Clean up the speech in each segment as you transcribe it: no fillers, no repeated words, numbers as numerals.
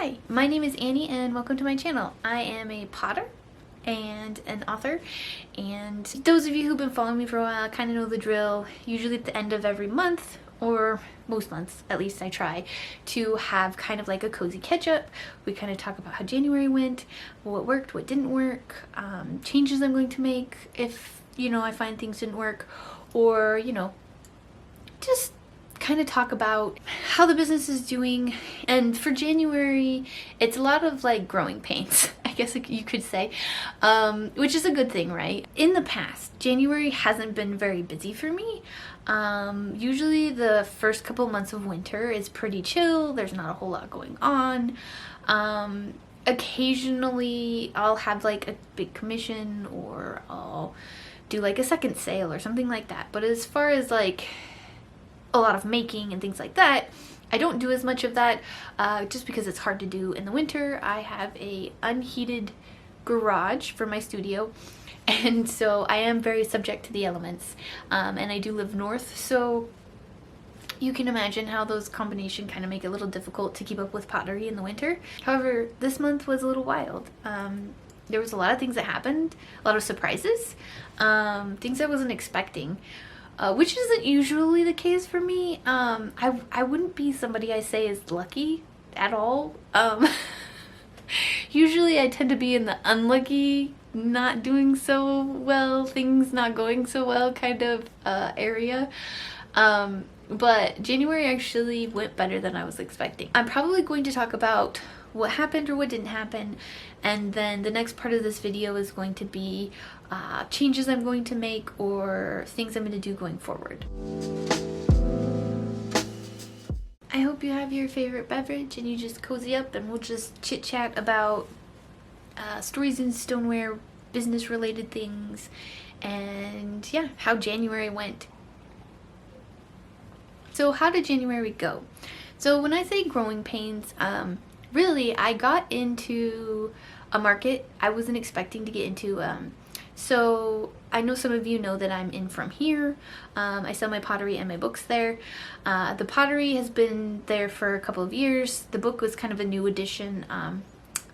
Hi, my name is Annie and welcome to my channel. I am a potter and an author, and those of you who've been following me for a while kind of know the drill. Usually at the end of every month, or most months at least, I try to have kind of like a cozy catch-up. We kind of talk about how January went, what worked, what didn't work, changes I'm going to make if, I find things didn't work, or, just kind of talk about how the business is doing. And for January, it's a lot of like growing pains, I guess you could say, which is a good thing, right? In the past, January hasn't been very busy for me. Usually the first couple months of winter is pretty chill. There's not a whole lot going on. Occasionally I'll have like a big commission, or I'll do like a second sale or something like that. But as far as like a lot of making and things like that, I don't do as much of that, just because it's hard to do in the winter. I have a unheated garage for my studio, and so I am very subject to the elements, and I do live north, so you can imagine how those combinations kind of make it a little difficult to keep up with pottery in the winter. However, this month was a little wild. There was a lot of things that happened, a lot of surprises, things I wasn't expecting. Which isn't usually the case for me. I wouldn't be somebody I say is lucky at all. Usually I tend to be in the unlucky, not doing so well, things not going so well kind of area. But January actually went better than I was expecting. I'm probably going to talk about what happened or what didn't happen, and then the next part of this video is going to be changes I'm going to make or things I'm going to do going forward. I hope you have your favorite beverage and you just cozy up and we'll just chit chat about stories in stoneware, business related things, and yeah, how January went. So how did January go? So when I say growing pains, really, I got into a market I wasn't expecting to get into. So I know some of you know that I'm in From Here. I sell my pottery and my books there. The pottery has been there for a couple of years. The book was kind of a new addition,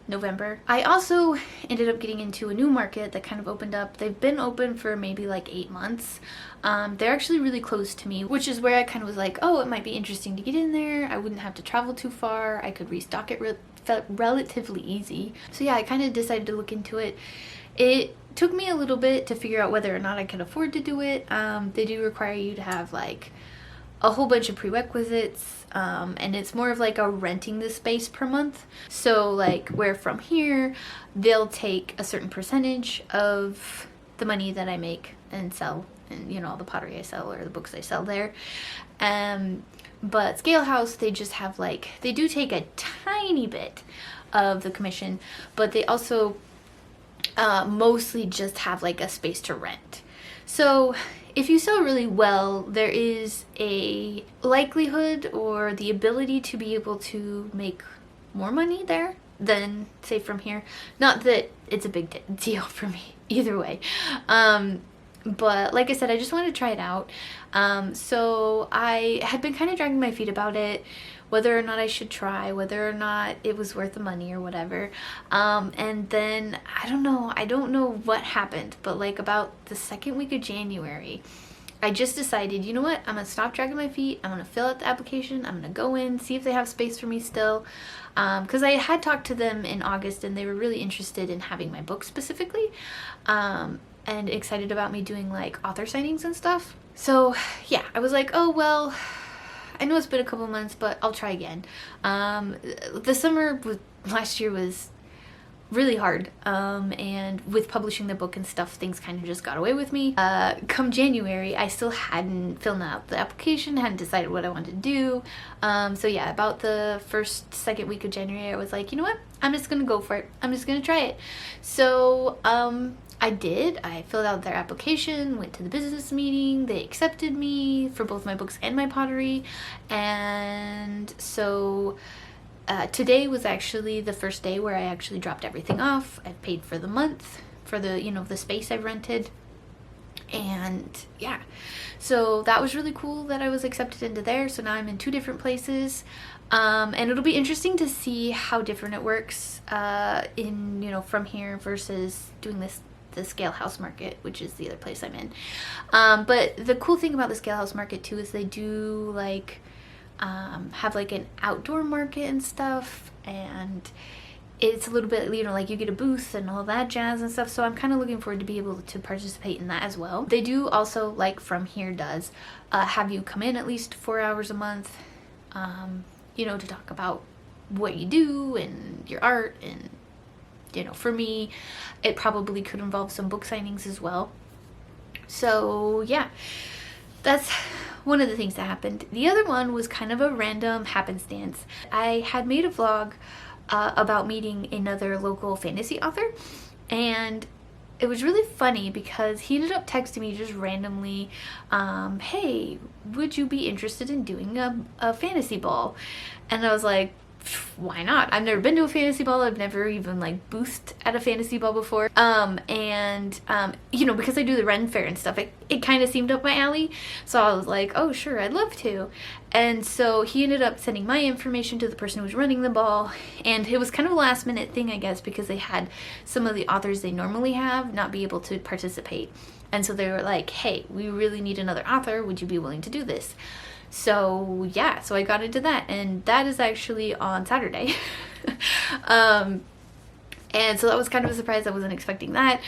November. I also ended up getting into a new market that kind of opened up. They've been open for maybe like 8 months. They're actually really close to me, which is where I kind of was like, oh, it might be interesting to get in there. I wouldn't have to travel too far. I could restock it felt relatively easy. So yeah, I kind of decided to look into it. It took me a little bit to figure out whether or not I could afford to do it. They do require you to have like a whole bunch of prerequisites, and it's more of like a renting the space per month. So like where From Here, they'll take a certain percentage of the money that I make and sell, and all the pottery I sell or the books I sell there. But Scale House, they just have like, they do take a tiny bit of the commission, but they also mostly just have like a space to rent. So if you sell really well, there is a likelihood or the ability to be able to make more money there than say From Here. Not that it's a big deal for me either way. But like I said, I just wanted to try it out. So I had been kind of dragging my feet about it, whether or not I should try, whether or not it was worth the money or whatever. And then I don't know what happened, but like about the second week of January, I just decided, you know what, I'm gonna stop dragging my feet. I'm gonna fill out the application. I'm gonna go in, see if they have space for me still. Because I had talked to them in August and they were really interested in having my book specifically. And excited about me doing like author signings and stuff. So yeah, I was like, oh well, I know it's been a couple months, but I'll try again. The summer last year was really hard, and with publishing the book and stuff, things kind of just got away with me. Come January, I still hadn't filled out the application, hadn't decided what I wanted to do. So yeah, about the second week of January, I was like, you know what, I'm just gonna go for it. I'm just gonna try it. So I did. I filled out their application, went to the business meeting, they accepted me for both my books and my pottery, and so today was actually the first day where I actually dropped everything off. I paid for the month for the the space I rented, and yeah, so that was really cool that I was accepted into there. So now I'm in 2 different places. And it'll be interesting to see how different it works in, you know, from here versus doing the Scale House Market, which is the other place I'm in. But the cool thing about the Scale House Market too is they do like have like an outdoor market and stuff, and it's a little bit, you know, like you get a booth and all that jazz and stuff. So I'm kind of looking forward to be able to participate in that as well. They do also, like From Here does, have you come in at least 4 hours a month, you know, to talk about what you do and your art. And, you know, for me, it probably could involve some book signings as well. So yeah, that's one of the things that happened. The other one was kind of a random happenstance. I had made a vlog about meeting another local fantasy author, and it was really funny because he ended up texting me just randomly, hey, would you be interested in doing a fantasy ball? And I was like, why not? I've never been to a fantasy ball. I've never even like boothed at a fantasy ball before. You know, because I do the Ren Fair and stuff, it kind of seemed up my alley. So I was like, oh sure, I'd love to. And so he ended up sending my information to the person who was running the ball. And it was kind of a last minute thing, I guess, because they had some of the authors they normally have not be able to participate. And so they were like, hey, we really need another author. Would you be willing to do this? So yeah, so I got into that, and that is actually on Saturday. And so that was kind of a surprise. I wasn't expecting that.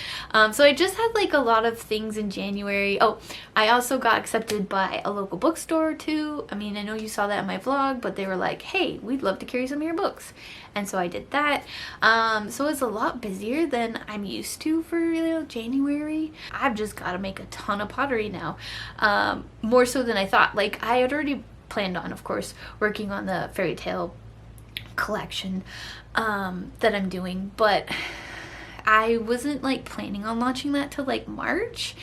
So I just had like a lot of things in January. Oh, I also got accepted by a local bookstore too. I mean, I know you saw that in my vlog, but they were like, hey, we'd love to carry some of your books. And so I did that. So it's a lot busier than I'm used to for, you know, January. I've just got to make a ton of pottery now. More so than I thought. Like, I had already planned on, of course, working on the fairy tale collection that I'm doing, but I wasn't like planning on launching that till like March.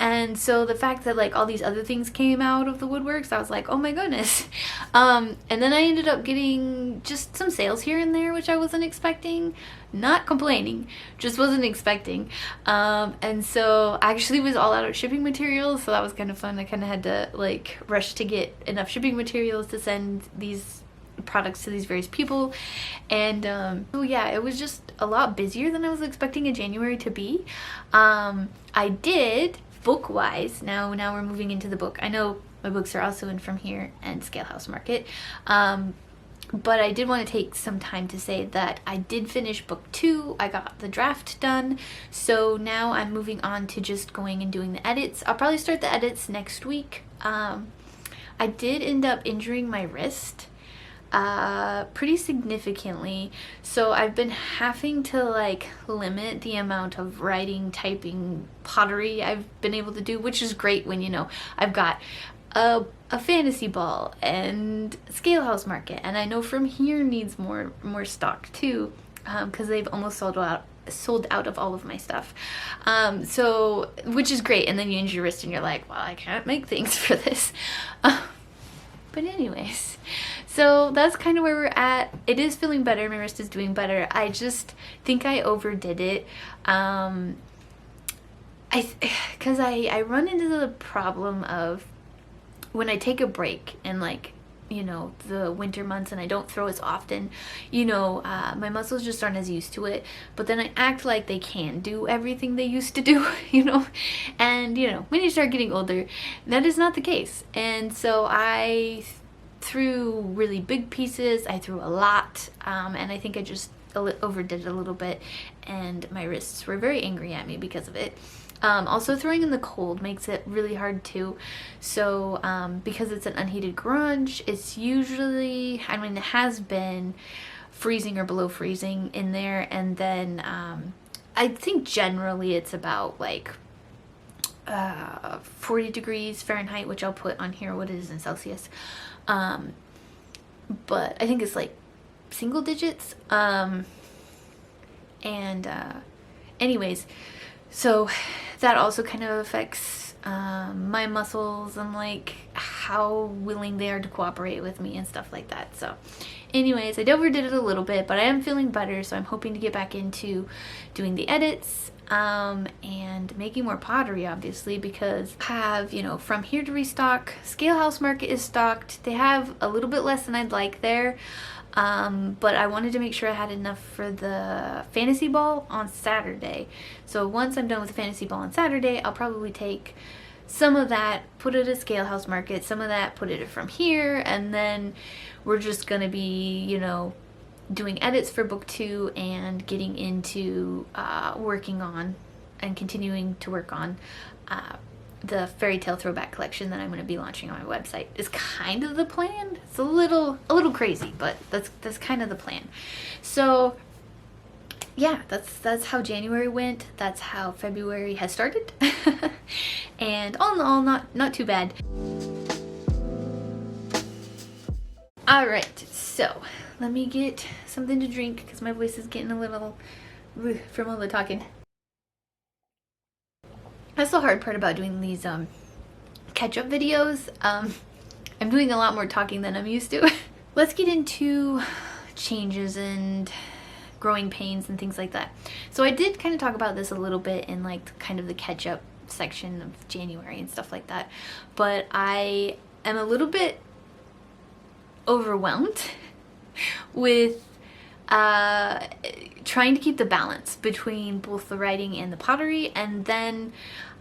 And so the fact that like all these other things came out of the woodworks, I was like, oh my goodness. And then I ended up getting just some sales here and there, which I wasn't expecting. Not complaining, just wasn't expecting. And so I actually was all out of shipping materials, so that was kind of fun. I kind of had to like rush to get enough shipping materials to send these products to these various people. And so yeah, it was just a lot busier than I was expecting a January to be. I did book wise, now we're moving into the book. I know my books are also in From Here and Scale House Market, but I did want to take some time to say that I did finish book 2. I got the draft done, so now I'm moving on to just going and doing the edits. I'll probably start the edits next week. I did end up injuring my wrist pretty significantly, so I've been having to like limit the amount of writing, typing, pottery I've been able to do, which is great when, you know, I've got a fantasy ball and Scale House Market, and I know From Here needs more stock too, because they've almost sold out of all of my stuff. So, which is great. And then you injure your wrist and you're like, well, I can't make things for this. But anyways, so that's kind of where we're at. It is feeling better. My wrist is doing better. I just think I overdid it. Because I run into the problem of when I take a break and like, you know, the winter months and I don't throw as often, you know, my muscles just aren't as used to it. But then I act like they can do everything they used to do, you know. And, you know, when you start getting older, that is not the case. And so I threw really big pieces. I threw a lot. And I think I just overdid it a little bit. And my wrists were very angry at me because of it. Also, throwing in the cold makes it really hard too. So because it's an unheated garage, it's usually, I mean, it has been freezing or below freezing in there. And then I think generally it's about like 40 degrees Fahrenheit, which I'll put on here what it is in Celsius. But I think it's like single digits. Anyways, so that also kind of affects my muscles and like how willing they are to cooperate with me and stuff like that. So Anyways, I overdid it a little bit, but I am feeling better, so I'm hoping to get back into doing the edits and making more pottery, obviously, because I have, you know, From Here to restock. Scale House Market is stocked. They have a little bit less than I'd like there, but I wanted to make sure I had enough for the fantasy ball on Saturday. So once I'm done with the fantasy ball on Saturday, I'll probably take some of that, put it at Scale House Market, some of that, put it From Here, and then we're just gonna be, you know, doing edits for book 2 and getting into working on and continuing to work on the fairy tale throwback collection that I'm going to be launching on my website. Is kind of the plan. It's a little crazy, but that's kind of the plan. So yeah, that's how January went. That's how February has started. And all in all, not too bad. All right, so let me get something to drink because my voice is getting a little from all the talking. That's the hard part about doing these catch-up videos. I'm doing a lot more talking than I'm used to. Let's get into changes and growing pains and things like that. So I did kind of talk about this a little bit in like kind of the catch-up section of January and stuff like that, but I am a little bit overwhelmed with trying to keep the balance between both the writing and the pottery, and then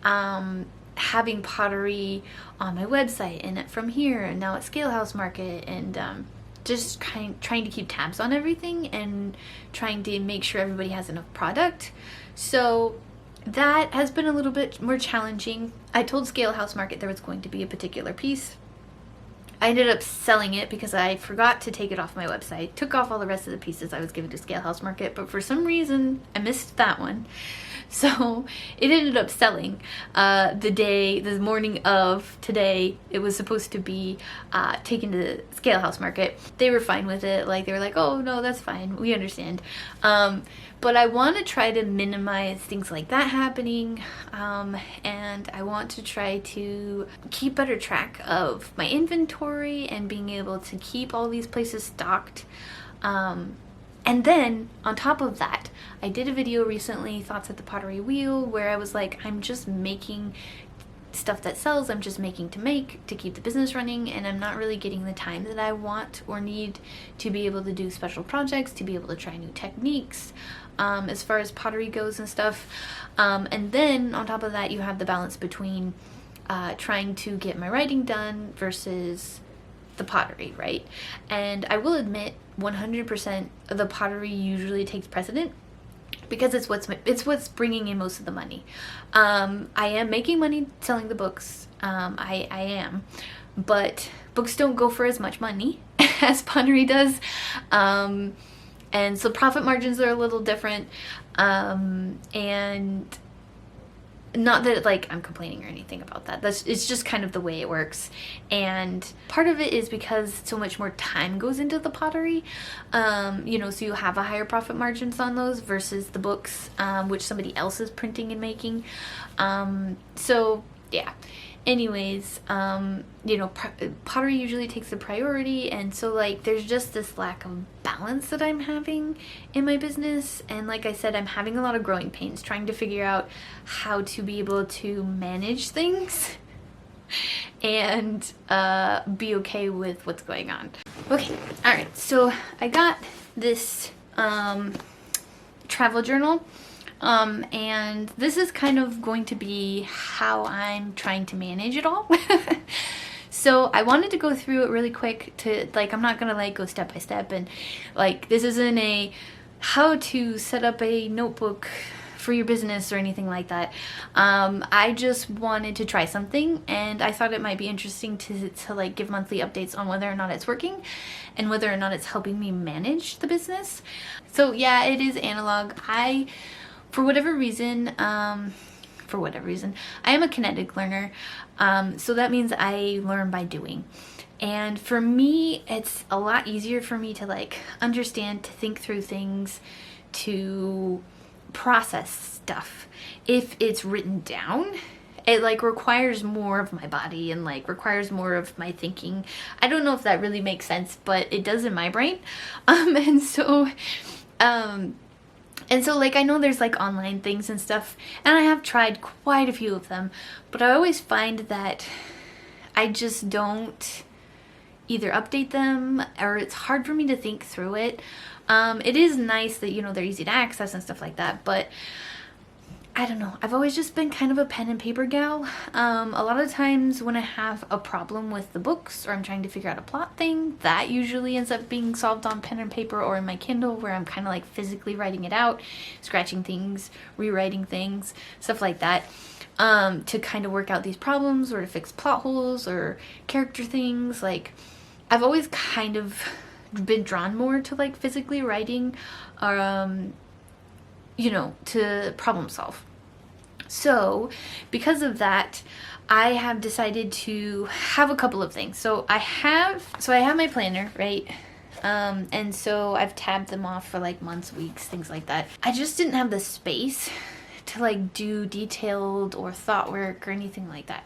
having pottery on my website and From Here and now at Scale House Market, and just trying to keep tabs on everything and trying to make sure everybody has enough product. So that has been a little bit more challenging. I told Scale House Market there was going to be a particular piece. I ended up selling it because I forgot to take it off my website. Took off all the rest of the pieces I was given to Scale House Market, but for some reason I missed that one. So it ended up selling the morning of today. It was supposed to be taken to Scale House Market. They were fine with it. Like, they were like, oh no, that's fine, we understand. But I want to try to minimize things like that happening, and I want to try to keep better track of my inventory and being able to keep all these places stocked. And then on top of that, I did a video recently, Thoughts at the Pottery Wheel, where I was like, I'm just making stuff that sells. I'm just making to keep the business running, and I'm not really getting the time that I want or need to be able to do special projects, to be able to try new techniques as far as pottery goes and stuff. And then on top of that, you have the balance between trying to get my writing done versus the pottery, right? And I will admit 100% of the pottery usually takes precedent because it's what's bringing in most of the money. I am making money selling the books. I am, but books don't go for as much money as pottery does. And so profit margins are a little different. And not that like I'm complaining or anything about that. It's just kind of the way it works. And part of it is because so much more time goes into the pottery, you know, so you have a higher profit margins on those versus the books, which somebody else is printing and making. So yeah, anyways, you know, pottery usually takes the priority, and so like there's just this lack of balance that I'm having in my business. And like I said, I'm having a lot of growing pains trying to figure out how to be able to manage things and be okay with what's going on. Okay, all right, so I got this travel journal. And this is kind of going to be how I'm trying to manage it all. So I wanted to go through it really quick to, like, I'm not gonna like go step by step, and like this isn't a how to set up a notebook for your business or anything like that. I just wanted to try something, and I thought it might be interesting to like give monthly updates on whether or not it's working and whether or not it's helping me manage the business. So yeah, it is analog. For whatever reason, I am a kinetic learner, so that means I learn by doing. And for me, it's a lot easier for me to like understand, to think through things, to process stuff if it's written down it like requires more of my body and like requires more of my thinking. I don't know if that really makes sense, but it does in my brain. And so like I know there's like online things and stuff, and I have tried quite a few of them, but I always find that I just don't either update them, or it's hard for me to think through it. It is nice that, you know, they're easy to access and stuff like that, but I don't know. I've always just been kind of a pen and paper gal. A lot of times when I have a problem with the books, or I'm trying to figure out a plot thing, that usually ends up being solved on pen and paper or in my Kindle, where I'm kind of like physically writing it out, scratching things, rewriting things, stuff like that, to kind of work out these problems or to fix plot holes or character things. Like, I've always kind of been drawn more to like physically writing, you know, to problem solve. So because of that, I have decided to have a couple of things. So I have my planner, right? And so I've tabbed them off for like months, weeks, things like that. I just didn't have the space to like do detailed or thought work or anything like that.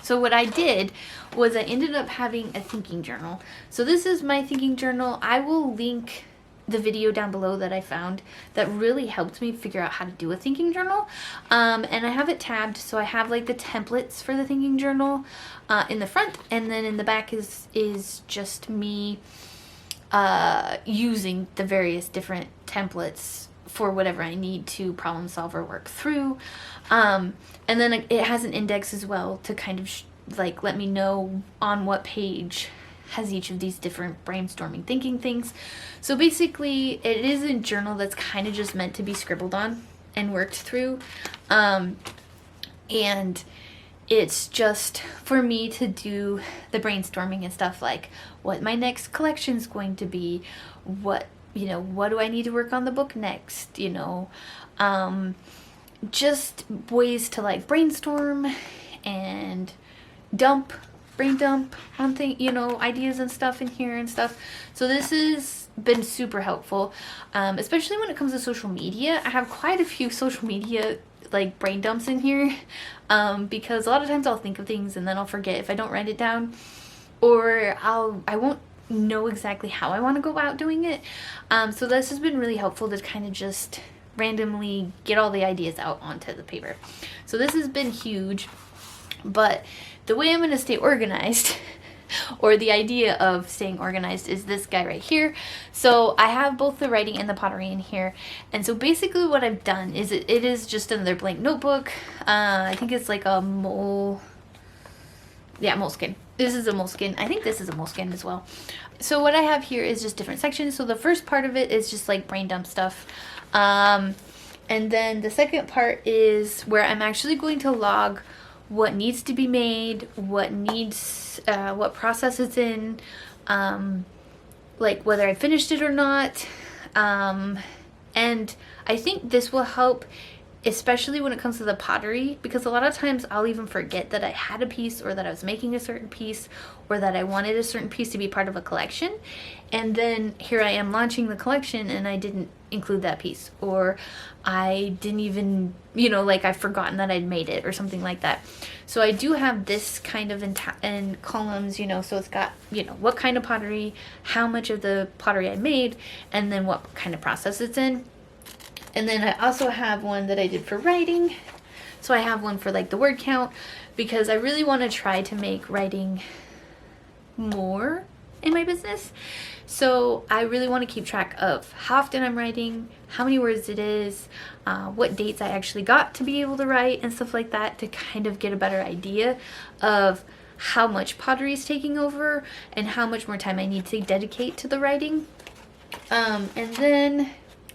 So what I did was I ended up having a thinking journal. So this is my thinking journal. I will link the video down below that I found that really helped me figure out how to do a thinking journal. And I have it tabbed, so I have like the templates for the thinking journal in the front, and then in the back is just me using the various different templates for whatever I need to problem solve or work through. And then it has an index as well to kind of like let me know on what page has each of these different brainstorming thinking things. So basically it is a journal that's kind of just meant to be scribbled on and worked through, and it's just for me to do the brainstorming and stuff, like what my next collection is going to be, what, you know, what do I need to work on the book next, you know, just ways to like brainstorm and brain dump on things, you know, ideas and stuff in here and stuff. So this has been super helpful, especially when it comes to social media. I have quite a few social media like brain dumps in here, because a lot of times I'll think of things and then I'll forget if I don't write it down, or I won't know exactly how I want to go about doing it. So this has been really helpful to kind of just randomly get all the ideas out onto the paper. So this has been huge. But the way I'm going to stay organized, or the idea of staying organized, is this guy right here. So I have both the writing and the pottery in here. And so basically what I've done is it is just another blank notebook. I think it's like a moleskin. This is a moleskin. I think this is a moleskin as well. So what I have here is just different sections. So the first part of it is just like brain dump stuff. And then the second part is where I'm actually going to log what needs to be made, what process it's in, like whether I finished it or not. And I think this will help, especially when it comes to the pottery, because a lot of times I'll even forget that I had a piece, or that I was making a certain piece, or that I wanted a certain piece to be part of a collection. And then here I am launching the collection and I didn't include that piece, or I didn't even, you know, like I've forgotten that I'd made it or something like that. So I do have this kind of in columns, you know, so it's got, you know, what kind of pottery, how much of the pottery I made, and then what kind of process it's in. And then I also have one that I did for writing. So I have one for like the word count, because I really want to try to make writing more in my business. So I really want to keep track of how often I'm writing, how many words it is, what dates I actually got to be able to write and stuff like that, to kind of get a better idea of how much pottery is taking over and how much more time I need to dedicate to the writing.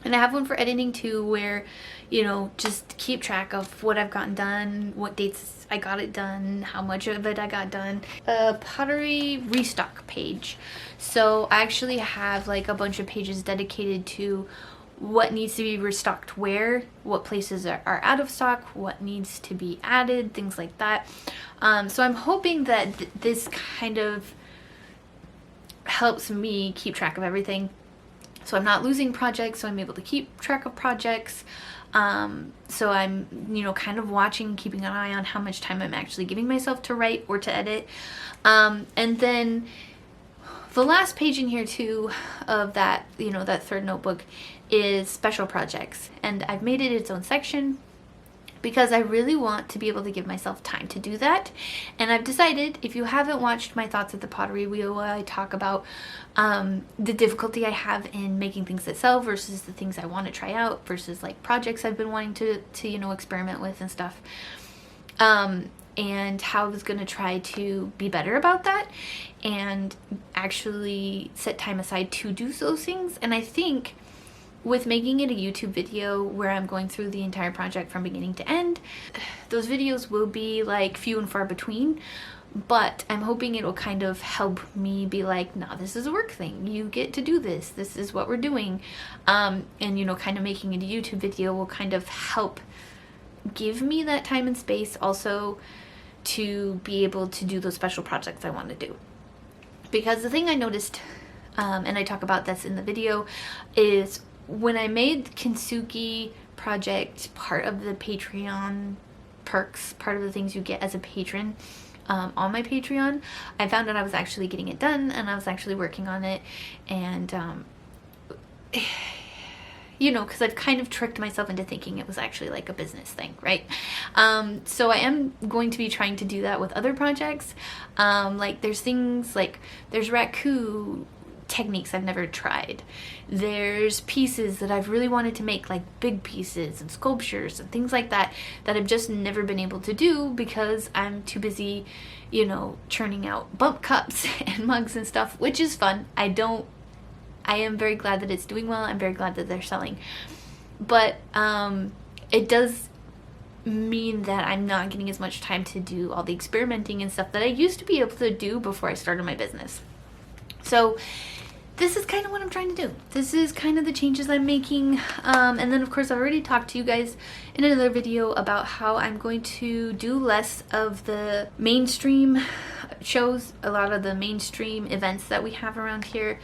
And I have one for editing too, where, you know, just keep track of what I've gotten done, what dates I got it done, how much of it I got done. A pottery restock page. So I actually have like a bunch of pages dedicated to what needs to be restocked where, what places are out of stock, what needs to be added, things like that. So I'm hoping that this kind of helps me keep track of everything, So I'm not losing projects, so I'm able to keep track of projects. So I'm, you know, kind of watching, keeping an eye on how much time I'm actually giving myself to write or to edit. And then the last page in here too of that, you know, that third notebook is special projects. And I've made it its own section because I really want to be able to give myself time to do that. And I've decided, if you haven't watched my thoughts at the pottery wheel, where I talk about the difficulty I have in making things that sell versus the things I want to try out versus like projects I've been wanting to you know, experiment with and stuff. And how I was going to try to be better about that and actually set time aside to do those things. And I think with making it a YouTube video where I'm going through the entire project from beginning to end, those videos will be like few and far between, but I'm hoping it will kind of help me be like, nah, this is a work thing. You get to do this. This is what we're doing. And, you know, kind of making it a YouTube video will kind of help give me that time and space also to be able to do those special projects I want to do. Because the thing I noticed, and I talk about this in the video, is when I made the Kintsugi project part of the Patreon perks, part of the things you get as a patron on my Patreon, I found out I was actually getting it done and I was actually working on it. And you know, because I've kind of tricked myself into thinking it was actually like a business thing, right? So I am going to be trying to do that with other projects. Like there's things like, there's raku techniques I've never tried. There's pieces that I've really wanted to make, like big pieces and sculptures and things like that, that I've just never been able to do because I'm too busy, you know, churning out bump cups and mugs and stuff, which is fun. I am very glad that it's doing well. I'm very glad that they're selling. But it does mean that I'm not getting as much time to do all the experimenting and stuff that I used to be able to do before I started my business. So this is kind of what I'm trying to do. This is kind of the changes I'm making. And then of course I've already talked to you guys in another video about how I'm going to do less of the mainstream shows, a lot of the mainstream events that we have around here.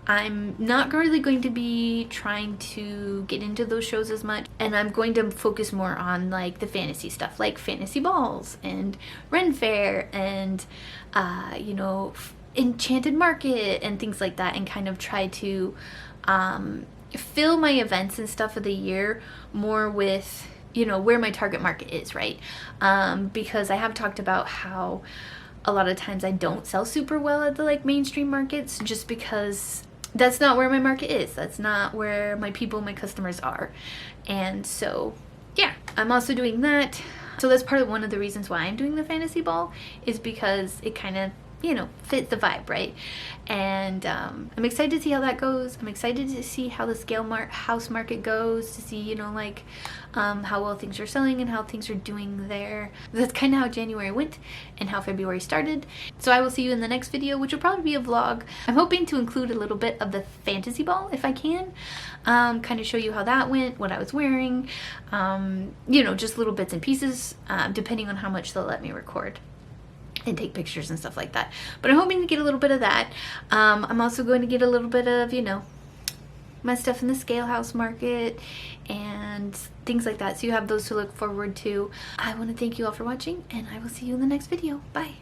I'm not really going to be trying to get into those shows as much, and I'm going to focus more on like the fantasy stuff, like fantasy balls and Ren Fair and you know, Enchanted Market and things like that, and kind of try to fill my events and stuff of the year more with, you know, where my target market is, right? Because I have talked about how a lot of times I don't sell super well at the like mainstream markets just because that's not where my market is. That's not where my people, my customers are. And so, yeah, I'm also doing that. So that's part of one of the reasons why I'm doing the fantasy ball, is because it kind of, you know, fit the vibe, right? And I'm excited to see how that goes. I'm excited to see how the scale house market goes, to see, you know, like how well things are selling and how things are doing there. That's kind of how January went and how February started. So I will see you in the next video, which will probably be a vlog. I'm hoping to include a little bit of the fantasy ball if I can, kind of show you how that went, what I was wearing, you know, just little bits and pieces, depending on how much they'll let me record and take pictures and stuff like that. But I'm hoping to get a little bit of that. I'm also going to get a little bit of, you know, my stuff in the scale house market and things like that. So you have those to look forward to. I want to thank you all for watching, and I will see you in the next video. Bye.